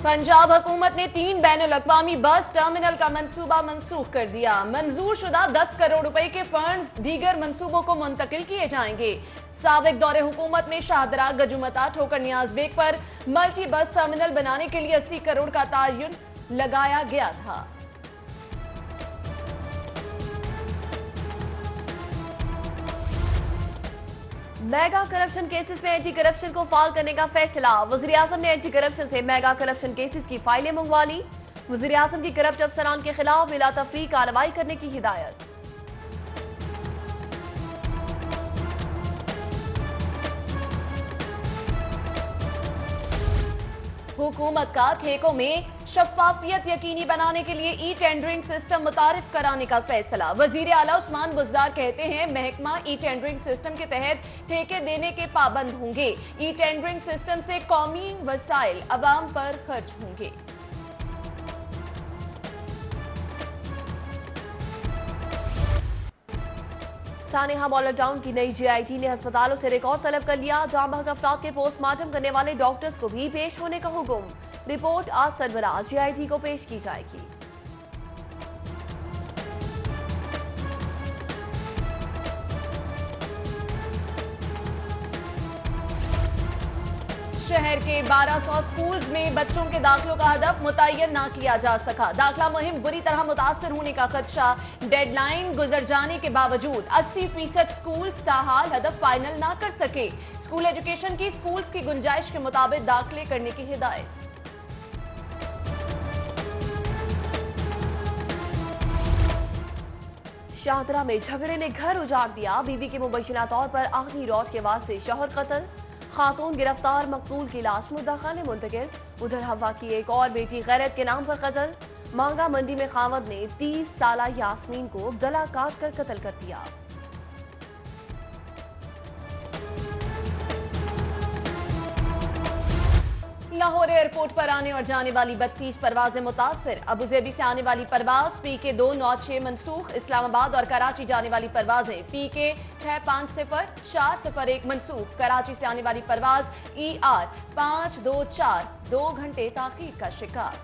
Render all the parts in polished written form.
पंजाब हुकूमत ने 3 बैनुल-अक़वामी bus terminal का मंसूबा मंसूख कर दिया। मंजूर शुदा 10 करोड़ रुपए के फंड्स दीगर मंसूबों को मुंतकिल किए जाएंगे। साबिक दौरे हुकूमत में शाहदरा, गजुमता, ठोकर नियाज बेग पर मल्टी बस टर्मिनल बनाने के लिए 80 करोड़ का तयन लगाया गया था। मेगा करप्शन केसेस में एंटी करप्शन को फाल करने का फैसला। वज़ीर आज़म ने एंटी करप्शन से मेगा करप्शन केसेस की फाइलें मंगवा ली। वज़ीर आज़म की करप्ट अफसरान के खिलाफ बिला तफरीक कार्रवाई करने की हिदायत। हुकूमत का ठेकों में शफाफियत यकीनी बनाने के लिए ई टेंडरिंग सिस्टम मुतारिफ कराने का फैसला। वजीर आला उस्मान बुज़दार कहते हैं महकमा ई टेंडरिंग सिस्टम के तहत ठेके देने के पाबंद होंगे। ई टेंडरिंग सिस्टम से कौमी वसाइल अवाम पर खर्च होंगे। सानेहा मॉडल टाउन की नई जीआईटी ने अस्पतालों से रिकॉर्ड तलब कर लिया। जाँ बहक अफराद के पोस्टमार्टम करने वाले डॉक्टर्स को भी पेश होने का हुक्म। रिपोर्ट आज सरबराह जीआईटी को पेश की जाएगी। शहर के 1200 स्कूल्स में बच्चों के दाखिलों का हदफ मुतय्यन ना किया जा सका। दाखिला मुहिम बुरी तरह मुतासर होने का खदशा। डेडलाइन गुजर जाने के बावजूद 80% स्कूल्स ताहाल हदफ फाइनल ना कर सके। स्कूल एजुकेशन की स्कूल्स की गुंजाइश के मुताबिक दाखिले करने की हिदायत। शाहदरा में झगड़े ने घर उजाड़ दिया। बीवी के मुबैना तौर पर आखिरी रॉड के बाद से शौहर कत्ल। खातून गिरफ्तार, मकतूल की लाश मुद्दा ने मुंतकिल। उधर हवा की एक और बेटी गैरत के नाम पर कत्ल। मांगा मंडी में खावद ने 30 साला यास्मीन को गला काट कर कत्ल कर दिया। लाहौर एयरपोर्ट पर आने और जाने वाली 32 परवाजें मुतासर। अबुधाबी से आने वाली परवाज PK 296 मनसूख। इस्लामाबाद और कराची जाने वाली परवाजें PK 650 401 मनसूख। कराची से आने वाली परवाज ER 524 2 घंटे ताखीर का शिकार।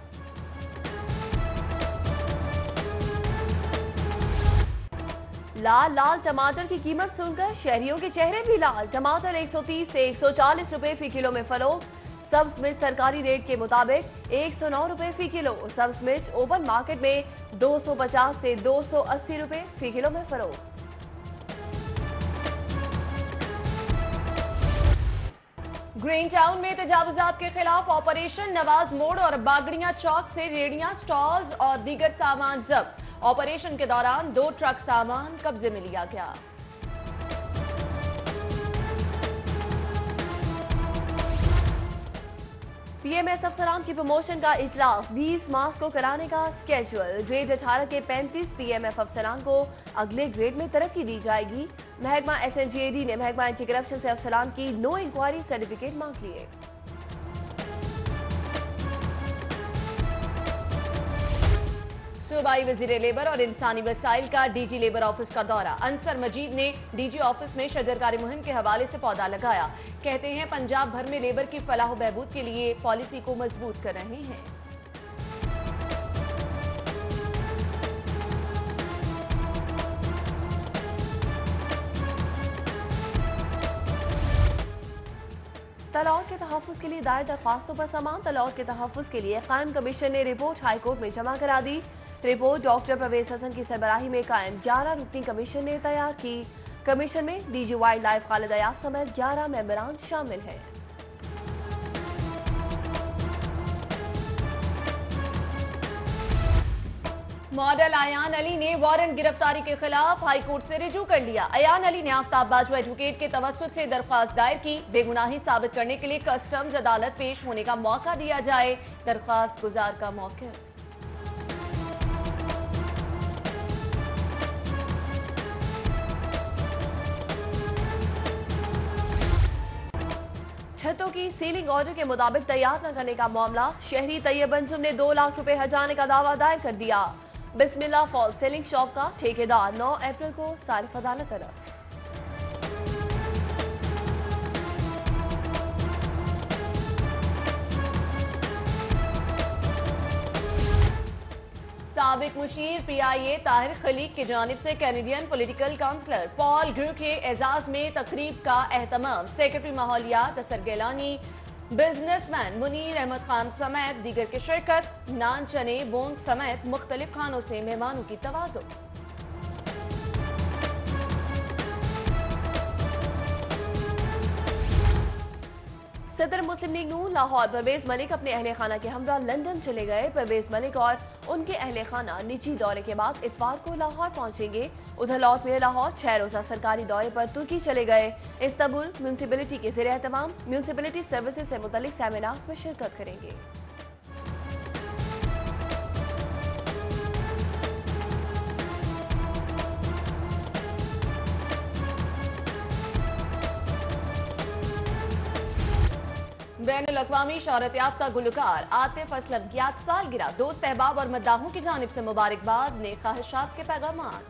लाल लाल टमाटर की कीमत सुनकर शहरियों के चेहरे भी लाल। टमाटर 130 से 140 रुपए फी किलो में फरोख्त। सब्ज मिर्च सरकारी रेट के मुताबिक 109 रुपए फी किलो। सब्ज मिर्च ओपन मार्केट में 250 से 280 रुपए फी किलो में फरोख्त। ग्रीन टाउन में तजावुजात के खिलाफ ऑपरेशन। नवाज मोड़ और बागड़ियां चौक से रेड़ियां, स्टॉल्स और दीगर सामान जब्त। ऑपरेशन के दौरान 2 ट्रक सामान कब्जे में लिया गया। PMS अफसरान की प्रमोशन का इजलास 20 मार्च को कराने का स्केड्यूल। ग्रेड 18 के 35 PMF अफसरान को अगले ग्रेड में तरक्की दी जाएगी। महकमा SNGAD ने महकमा एंटी करप्शन से अफसरान की नो इंक्वायरी सर्टिफिकेट मांग लिए। सूबाई वजीर लेबर और इंसानी वसाइल का DG लेबर ऑफिस का दौरा। अंसर मजीद ने DG ऑफिस में शजरकारी मुहिम के हवाले से पौधा लगाया। कहते हैं पंजाब भर में लेबर की फलाह बहबूद के लिए पॉलिसी को मजबूत कर रहे हैं। तलाक के तहफ़्फ़ुज़ के लिए दायर दरख्वास्तों पर समान। तलाक के तहफ़्फ़ुज़ के लिए कायम कमीशन ने रिपोर्ट हाई कोर्ट में जमा करा दी। रिपोर्ट डॉक्टर परवेज हसन की सरबराही में कायम 11 रुकनी कमीशन ने तैयार की। कमीशन में DG wild life Khalid Ayaz समेत 11 मेंबरान शामिल हैं। मॉडल अयान अली ने वारंट गिरफ्तारी के खिलाफ हाई कोर्ट से रिजू कर लिया। अयान अली ने आफ्ताब बाजवा एडवोकेट के तवस्सुत से दरख्वास्त दायर की। बेगुनाही साबित करने के लिए कस्टम्स अदालत पेश होने का मौका दिया जाए। दरख्वास्त गुजार का मौक़िफ़। छतों की सीलिंग ऑर्डर के मुताबिक तैयार न करने का मामला। शहरी तैयब अंजुम ने 2 लाख रुपए हटाने का दावा दायर कर दिया। बिस्मिल्लाह फॉल सेलिंग शॉप का ठेकेदार 9 अप्रैल को सारिफ अदालत तलब। साबिक मुशीर PIA ताहिर खलीक की जानिब से कैनेडियन पॉलिटिकल काउंसलर पॉल ग्रू के एजाज में तकरीब का एहतमाम। सेक्रेटरी माहौलियात असर गिलानी, बिजनेसमैन मुनीर अहमद खान समेत दीगर की शिरकत। नान चने बोंग समेत मुख्तलिफ खानों से मेहमानों की तवाज़ुन। सदर मुस्लिम लीग नून लाहौर परवेज मलिक अपने अहले खाना के हमरा लंदन चले गए। परवेज मलिक और उनके अहले खाना निजी दौरे के बाद इतवार को लाहौर पहुंचेंगे। उधर लॉर्ड मेयर लाहौर 6 रोजा सरकारी दौरे पर तुर्की चले गए। इस्तांबुल म्यूनसिपैलिटी के ज़ेर एहतमाम म्यूनसिपैलिटी सर्विसेज से मुतल्लिक सेमिनार्स में शिरकत करेंगे। बैनुल अक़वामी शोहरत याफ्ता गुलकार आतिफ असलम की आज सालगिरह। दोस्त अहबाब और मद्दाहों की जानिब से मुबारकबाद, नेक ख्वाहिशात के पैगामात।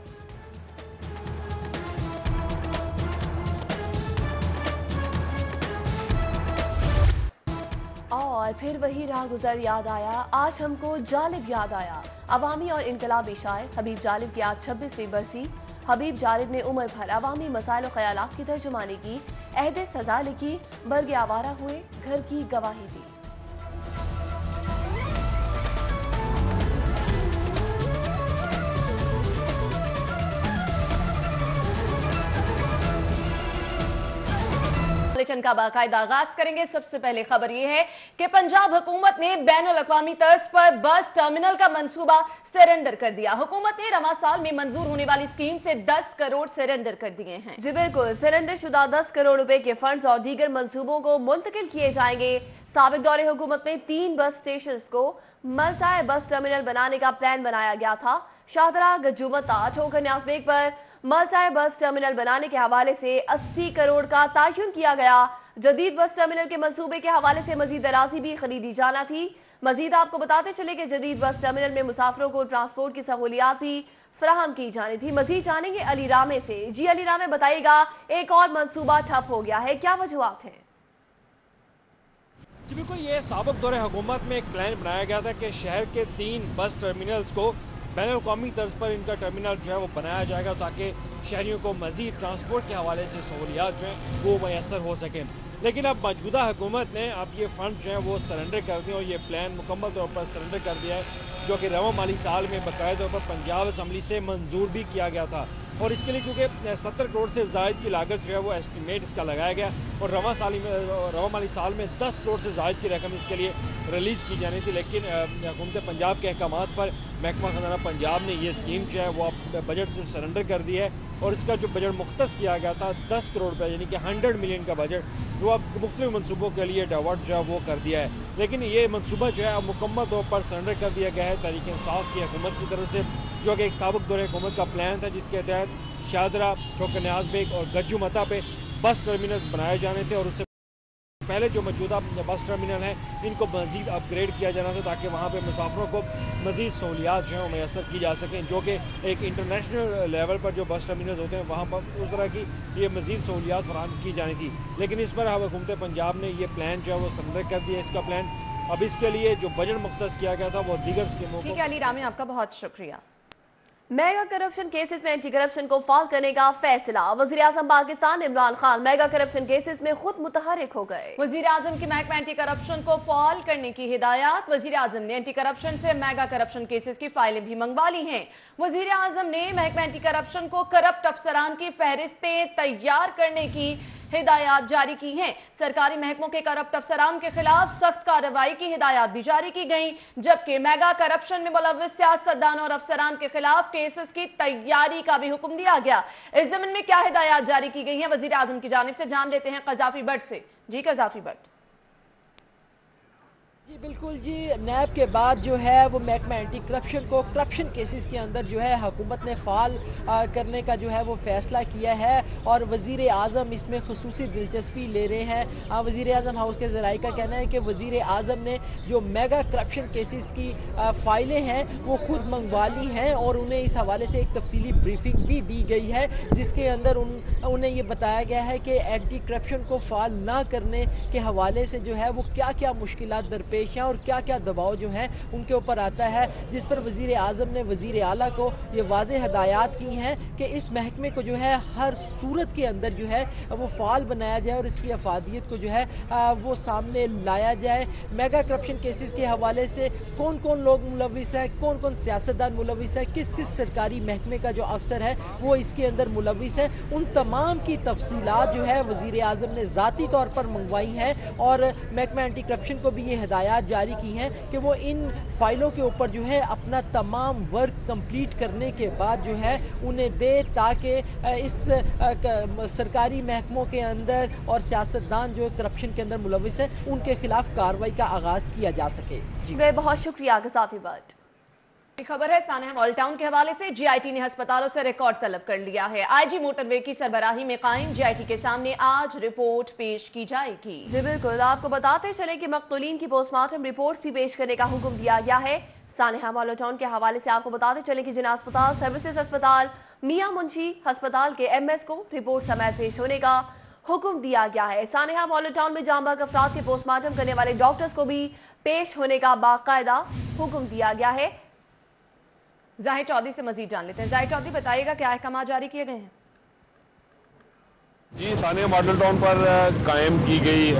और फिर वही राह गुजर याद आया, आज हमको जालिब याद आया। अवामी और इनकलाबी शायर हबीब जालिब की आज 26वीं बरसी। हबीब जालिब ने उम्र भर अवामी मसाइल और ख्यालात की तर्जुमानी की, अहद सजा लिखी, बर्गे आवारा हुए, घर की गवाही दी। बुलेटिन का बाकायदा आगाज करेंगे। सबसे पहले खबर यह है कि पंजाब हुकूमत ने बैनुल अक़वामी तर्ज पर बस टर्मिनल का मंसूबा सरेंडर कर दिया। हुकूमत ने रवां साल में मंजूर होने वाली स्कीम से 10 करोड़ सरेंडर कर दिए हैं। जी बिल्कुल, सरेंडर शुदा 10 करोड़ रुपए के फंड्स और दीगर मंसूबों को मुंतकिल किए जाएंगे। साबिक दौरे हुकूमत में 3 बस स्टेशन को मल्टी बस टर्मिनल बनाने का प्लान बनाया गया था। शाहदरा गज्जूमता ठोकर न्यासबेग पर मल्टी बस टर्मिनल बनाने के हवाले से 80 करोड़ का तयन किया गया। जदीद बस टर्मिनल के मंसूबे के हवाले से मजीद अराजी भी खरीदी जाना थी। मजीद आपको बताते चले कि जदीद बस टर्मिनल में मुसाफिरों को ट्रांसपोर्ट की सहूलियात भी फराहम की जानी थी। मजीद जानेंगे अली रामे से। जी अली रामे, बताइएगा, एक और मंसूबा ठप हो गया है, क्या वजूहात हैं? जी बिल्कुल, ये साबिक दौरे हुकूमत में एक प्लान बनाया गया था कि शहर के 3 बस टर्मिनल्स को बैनुल-अक़वामी तर्ज पर इनका टर्मिनल जो है वो बनाया जाएगा ताकि शहरियों को मज़ीद ट्रांसपोर्ट के हवाले से सहूलियात जो हैं वो मैसर हो सकें। लेकिन अब मौजूदा हुकूमत ने अब ये फंड जो है वो सरेंडर कर दिए और ये प्लान मुकम्मल तौर पर सरेंडर कर दिया है, जो कि रवां माली साल में बकायदा तौर पर पंजाब असम्बली से मंजूर भी किया गया था। और इसके लिए क्योंकि 70 करोड़ से ज़ायद की लागत जो है वो एस्टिमेट इसका लगाया गया और रवां माली साल में 10 करोड़ से ज़ायद की रकम इसके लिए रिलीज़ की जानी थी। लेकिन हुकूमत पंजाब के अहकामात पर महकमा खजाना पंजाब ने ये स्कीम जो है वो बजट से सरेंडर कर दी है और इसका जो बजट मुख्तस किया गया था 10 करोड़ रुपये यानी कि 100 मिलियन का बजट वो अब मुख्तलिफ मनसूबों के लिए डाइवर्ट जो है वो कर दिया है। लेकिन ये मनसूबा जो है अब मुकम्मल तौर पर सरेंडर कर दिया गया है तहरीक इंसाफ की हुकूमत की तरफ से, जो कि एक साबिक दौरे हुकूमत का प्लान था जिसके तहत शाहदरा, ठोकर न्यासबेग और गज्जूमता पे बस टर्मिनल्स बनाए जाने थे और उससे पहले जो मौजूदा बस टर्मिनल हैं इनको मज़ीद अपग्रेड किया जाना था ताकि वहाँ पे मुसाफिरों को मज़ीद सहूलियात जो हैं वो मैसर की जा सकें, जो कि एक इंटरनेशनल लेवल पर जो बस टर्मिनल्स होते हैं वहाँ पर उस तरह की ये मज़ीद सहूलियात फराहम की जानी थी। लेकिन इस पर हुकूमत पंजाब ने ये प्लान जो है वो सरेंडर कर दिया इसका प्लान। अब इसके लिए जो बजट मुख्तस किया गया था वो दीगर स्कीमों को। अली रामी, आपका बहुत शुक्रिया। मेगा करप्शन केसेस में एंटी करप्शन को फाल करने का फैसला। वज़ीर आज़म Pakistan Imran Khan mega corruption cases में खुद मुतहरिक हो गए। वज़ीर आज़म की महकमा एंटी करप्शन को फाल करने की हिदायत। वज़ीर आज़म ने एंटी करप्शन से मेगा करप्शन केसेस की फाइलें भी मंगवा ली हैं। वज़ीर आज़म ने महकमा एंटी करप्शन को करप्ट अफसरान की फहरिस्तें तैयार करने की हिदायत जारी की हैं। सरकारी महकमों के करप्ट अफसरान के खिलाफ सख्त कार्रवाई की हिदायत भी जारी की गई, जबकि मेगा करप्शन में मुलव्विस सियासतदान और अफसरान के खिलाफ केसेस की तैयारी का भी हुक्म दिया गया। इस ज़मीन में क्या हिदायत जारी की गई है वज़ीर आज़म की जानिब से, जान लेते हैं कज़ाफी भट्ट से। जी कज़ाफी भट्ट। जी बिल्कुल जी, नैब के बाद जो है वो महकमा एंटी करप्शन को करप्शन केसेस के अंदर जो है हुकूमत ने फ़ाल करने का जो है वो फ़ैसला किया है और वज़ीर आज़म इसमें खुसूसी दिलचस्पी ले रहे हैं। वज़ीर आज़म हाउस के ज़राए का कहना है कि वज़ीर आज़म ने जो मेगा करप्शन केसेस की फ़ाइलें हैं वो ख़ुद मंगवा ली हैं और उन्हें इस हवाले से एक तफसीली ब्रीफिंग भी दी गई है, जिसके अंदर उन्हें ये बताया गया है कि एंटी करप्शन को फ़ाल ना करने के हवाले से जो है वो क्या क्या मुश्किलात दरपेश पेश हैं और क्या क्या दबाव जो हैं उनके ऊपर आता है, जिस पर वज़ीर आज़म ने वज़ीर आला को ये वाज़ेह हदायत की हैं कि इस महकमे को जो है हर सूरत के अंदर जो है वो फ़ाल बनाया जाए और इसकी अफादियत को जो है वो सामने लाया जाए। मेगा करप्शन केसेस के हवाले से कौन कौन लोग मुलविस हैं, कौन कौन सियासतदान मुलविस है, किस किस सरकारी महकमे का जो अफसर है वो इसके अंदर मुलविस है, उन तमाम की तफसीलात जो है वज़ीर आज़म ने ज़ाती तौर पर मंगवाई हैं और महकमा एंटी करप्शन को भी ये हिदायत जारी की हैं कि वो इन फाइलों के ऊपर जो है अपना तमाम वर्क कंप्लीट करने के बाद जो है उन्हें दे, ताकि इस सरकारी महकमों के अंदर और सियासतदान जो करप्शन के अंदर मुलविस है उनके खिलाफ कार्रवाई का आगाज़ किया जा सके। जी बहुत शुक्रिया गज़ाफी भट्ट। खबर है सानेहा मॉल टाउन के हवाले से। जीआईटी ने अस्पतालों से रिकॉर्ड तलब कर लिया है। आईजी मोटरवे की सरबराही में कायम जीआईटी के सामने आज रिपोर्ट पेश की जाएगी। जी बिल्कुल, आपको बताते चले कि मक़तूलीन की पोस्टमार्टम रिपोर्ट्स भी पेश करने का हुक्म दिया गया है। सानेहा मॉल टाउन के हवाले से आपको बताते चले कि जिना अस्पताल, सर्विसेज अस्पताल, मियां मुंशी अस्पताल के एमएस को रिपोर्ट समेत पेश होने का हुक्म दिया गया है। सानेहा मॉल टाउन में जांबाग अफराद के पोस्टमार्टम करने वाले डॉक्टर्स को भी पेश होने का बाकायदा हुक्म दिया गया है। जाहिर चौधरी से मजीद जान लेते हैं। जाहिर चौधरी, बताइएगा क्या अहकाम जारी किए गए हैं? जी, सानेहा मॉडल टाउन पर कायम की गई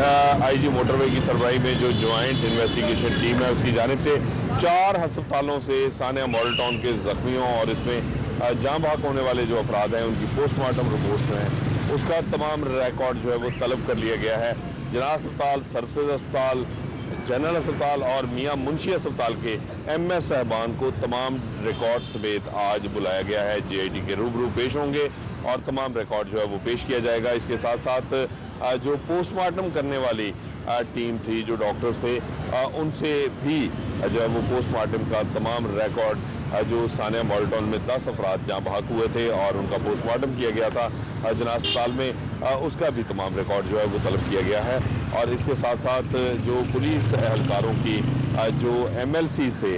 आईजी मोटरवे की सरबराही में जो ज्वाइंट इन्वेस्टिगेशन टीम है उसकी जानिब से 4 अस्पतालों से सानेहा मॉडल टाउन के जख्मियों और इसमें जाँ बहक होने वाले जो अफराद हैं उनकी पोस्टमार्टम रिपोर्ट्स हैं उसका तमाम रिकॉर्ड जो है वो तलब कर लिया गया है। जना अस्पताल, सर्विसेज अस्पताल, जनरल अस्पताल और मियां मुंशी अस्पताल के एमएस साहबान को तमाम रिकॉर्ड समेत आज बुलाया गया है। जीआईटी के रूबरू पेश होंगे और तमाम रिकॉर्ड जो है वो पेश किया जाएगा। इसके साथ साथ जो पोस्टमार्टम करने वाली टीम थी, जो डॉक्टर्स थे, उनसे भी जो है वो पोस्टमार्टम का तमाम रिकॉर्ड जो सानेहा मॉडल टाउन में 10 अफराद जहाँ बहक हुए थे और उनका पोस्टमार्टम किया गया था जना अस्पताल में, उसका भी तमाम रिकॉर्ड जो है वो तलब किया गया है। और इसके साथ साथ जो पुलिस एहलकारों की जो एमएलसीज थे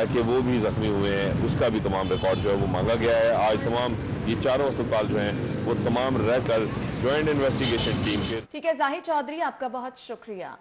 कि वो भी जख्मी हुए हैं उसका भी तमाम रिकॉर्ड जो है वो मांगा गया है। आज तमाम ये चारों अस्पताल जो हैं वो तमाम रहकर ज्वाइंट इन्वेस्टिगेशन टीम के। ठीक है जाहिर चौधरी, आपका बहुत शुक्रिया।